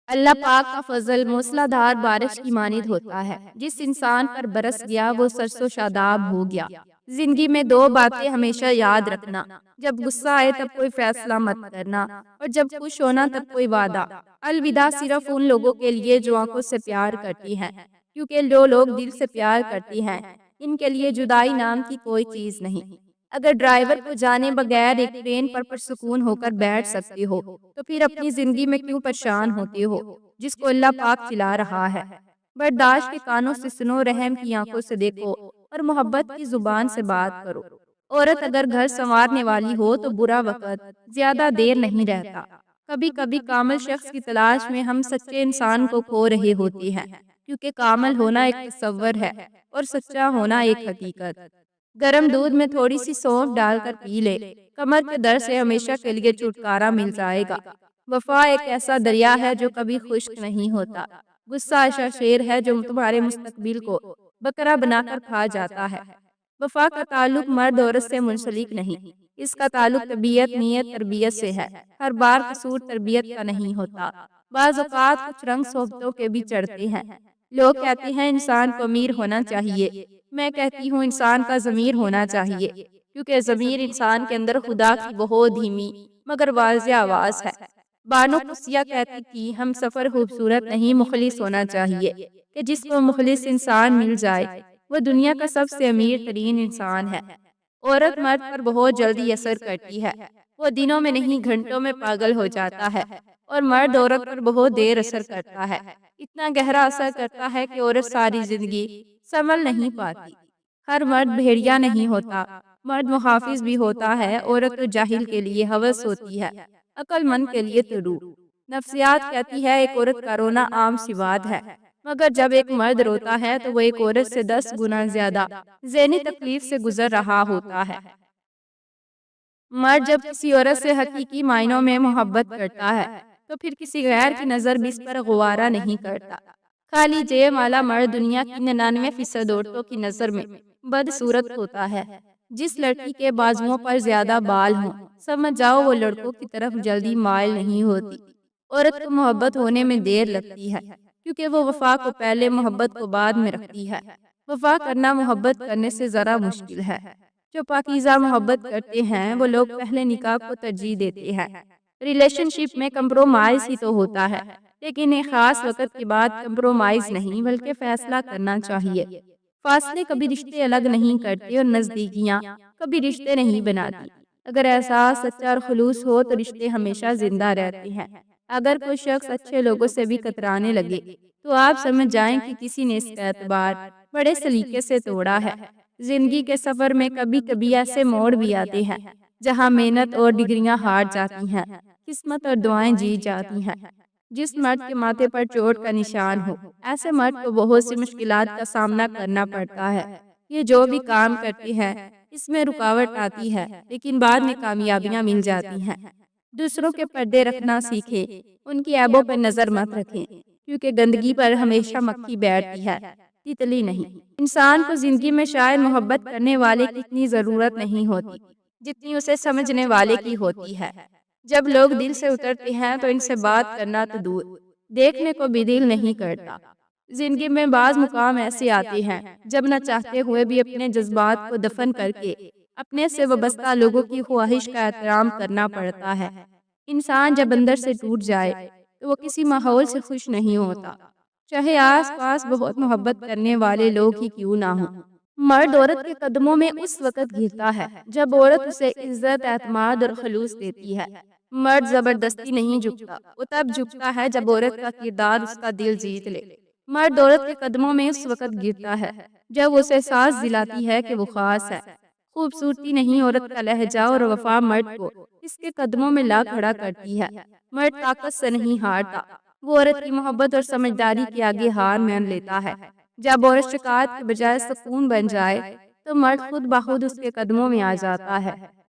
اللہ پاک کا فضل موسلادھار بارش کی مانند ہوتا ہے۔ جس انسان پر برس گیا وہ سرسو شاداب ہو گیا۔ زندگی میں دو باتیں ہمیشہ یاد رکھنا، جب غصہ آئے تب کوئی فیصلہ مت کرنا، اور جب خوش ہونا تب کوئی وعدہ۔ الوداع صرف ان لوگوں کے لیے جو آنکھوں سے پیار کرتی ہیں، کیونکہ جو لوگ دل سے پیار کرتی ہیں ان کے لیے جدائی نام کی کوئی چیز نہیں۔ اگر ڈرائیور کو جانے بغیر ایک ٹرین پر پرسکون ہو کر بیٹھ سکتے ہو تو پھر اپنی زندگی میں کیوں پریشان ہوتے ہو جس کو اللہ پاک چلا رہا ہے۔ برداشت کے کانوں سے سنو، رحم کی آنکھوں سے دیکھو، اور محبت کی زبان سے بات کرو۔ عورت اگر گھر سنوارنے والی ہو تو برا وقت زیادہ دیر نہیں رہتا۔ کبھی کبھی کامل شخص کی تلاش میں ہم سچے انسان کو کھو رہے ہوتے ہیں، کیونکہ کامل ہونا ایک تصور ہے اور سچا ہونا ایک حقیقت۔ گرم دودھ میں تھوڑی سی سونف ڈال کر پی لے، کمر کے درد سے ہمیشہ کے لیے چھٹکارا مل جائے گا۔ وفا ایک ایسا دریا ہے جو کبھی خشک نہیں ہوتا۔ غصہ ایسا شیر ہے جو تمہارے مستقبل کو بکرا بنا کر کھا جاتا ہے۔ وفا کا تعلق مرد عورت سے منسلک نہیں، اس کا تعلق طبیعت، نیت، تربیت سے ہے۔ ہر بار قصور تربیت کا نہیں ہوتا، بعض اوقات کچھ رنگ صحبتوں کے بھی چڑھتے ہیں۔ لوگ کہتے ہیں انسان کو امیر ہونا چاہیے، میں کہتی ہوں انسان کا ضمیر ہونا چاہیے، کیونکہ ضمیر انسان کے اندر خدا کی بہت دھیمی مگر واضح آواز ہے۔ بانو قدسیہ کہتی تھی ہم سفر خوبصورت نہیں مخلص ہونا چاہیے، کہ جس کو مخلص انسان مل جائے وہ دنیا کا سب سے امیر ترین انسان ہے۔ عورت مرد پر بہت جلدی اثر کرتی ہے، وہ دنوں میں نہیں گھنٹوں میں پاگل ہو جاتا ہے، اور مرد عورت پر بہت دیر اثر کرتا ہے، اتنا گہرا اثر کرتا ہے کہ عورت ساری زندگی سنبھل نہیں پاتی۔ ہر مرد بھیڑیا نہیں ہوتا، مرد محافظ بھی ہوتا ہے۔ عورت تو جاہل کے لیے ہوس ہوتی ہے، عقل مند کے لیے تو روح۔ نفسیات کہتی ہے ایک عورت کا رونا عام سی بات ہے، مگر جب ایک مرد روتا ہے تو وہ ایک عورت سے 10 گنا زیادہ ذہنی تکلیف سے گزر رہا ہوتا ہے۔ مرد جب کسی عورت سے حقیقی معنوں میں محبت کرتا ہے تو پھر کسی غیر کی نظر بھی اس پر گوارا نہیں کرتا۔ خالی جے والا مرد دنیا کی 99% عورتوں کی نظر میں بدصورت ہوتا ہے۔ جس لڑکی کے بازوؤں پر زیادہ بال ہوں سمجھ جاؤ وہ لڑکوں کی طرف جلدی مائل نہیں ہوتی۔ عورت کو محبت ہونے میں دیر لگتی ہے، کیونکہ وہ وفا کو پہلے محبت کو بعد میں رکھتی ہے۔ وفا کرنا محبت کرنے سے ذرا مشکل ہے۔ جو پاکیزہ محبت کرتے ہیں وہ لوگ پہلے نکاح کو ترجیح دیتے ہیں۔ ریلیشن شپ میں کمپرومائز ہی تو ہوتا ہے، لیکن ایک خاص وقت کے بعد کمپرومائز نہیں بلکہ فیصلہ کرنا چاہیے۔ فاصلے کبھی رشتے الگ نہیں کرتے اور نزدیکیاں کبھی رشتے نہیں بناتی۔ اگر احساس سچا اور خلوص ہو تو رشتے ہمیشہ زندہ رہتے ہیں۔ اگر کوئی شخص اچھے لوگوں سے بھی کترانے لگے تو آپ سمجھ جائیں کہ کسی نے اس کا اعتبار بڑے سلیقے سے توڑا ہے۔ زندگی کے سفر میں کبھی کبھی ایسے موڑ بھی آتے ہیں جہاں محنت اور ڈگریاں ہار جاتی ہیں، قسمت اور دعائیں جیت جاتی ہیں۔ جس مرد کے ماتھے پر چوٹ کا نشان ہو ایسے مرد کو بہت سی مشکلات کا سامنا کرنا پڑتا ہے۔ یہ جو بھی کام کرتے ہیں اس میں رکاوٹ آتی ہے، لیکن بعد میں کامیابیاں مل جاتی ہیں۔ دوسروں کے پردے رکھنا سیکھیں، ان کی عیبوں پر نظر مت رکھیں، کیونکہ گندگی پر ہمیشہ مکھی بیٹھتی ہے، تیتلی نہیں۔ انسان کو زندگی میں شاید محبت کرنے والے کی اتنی ضرورت نہیں ہوتی جتنی اسے سمجھنے والے کی ہوتی ہے۔ جب لوگ دل سے اترتے ہیں تو ان سے بات کرنا تو دور، دیکھنے کو بھی دل نہیں کرتا۔ زندگی میں بعض مقام ایسے آتے ہیں جب نہ چاہتے ہوئے بھی اپنے جذبات کو دفن کر کے اپنے سے وابستہ لوگوں کی خواہش کا احترام کرنا پڑتا ہے۔ انسان جب اندر سے ٹوٹ جائے تو وہ کسی ماحول سے خوش نہیں ہوتا، چاہے آس پاس بہت محبت کرنے والے لوگ ہی کیوں نہ ہوں۔ مرد عورت کے قدموں میں اس وقت گرتا ہے جب عورت اسے عزت، اعتماد اور خلوص دیتی ہے۔ مرد زبردستی نہیں جھکتا، وہ تب جھکتا ہے جب عورت کا کردار اس کا دل جیت لے۔ مرد عورت کے قدموں میں اس وقت گرتا ہے جب اسے احساس دلاتی ہے کہ وہ خاص ہے۔ خوبصورتی نہیں عورت کا لہجہ اور وفا مرد کو اس کے قدموں میں لا کھڑا کرتی ہے۔ مرد طاقت سے نہیں ہارتا، وہ عورت کی محبت اور سمجھداری کے آگے ہار مان لیتا ہے۔ جب عورت شکایت کے بجائے سکون بن جائے تو مرد خود بخود اس کے قدموں میں آ جاتا ہے۔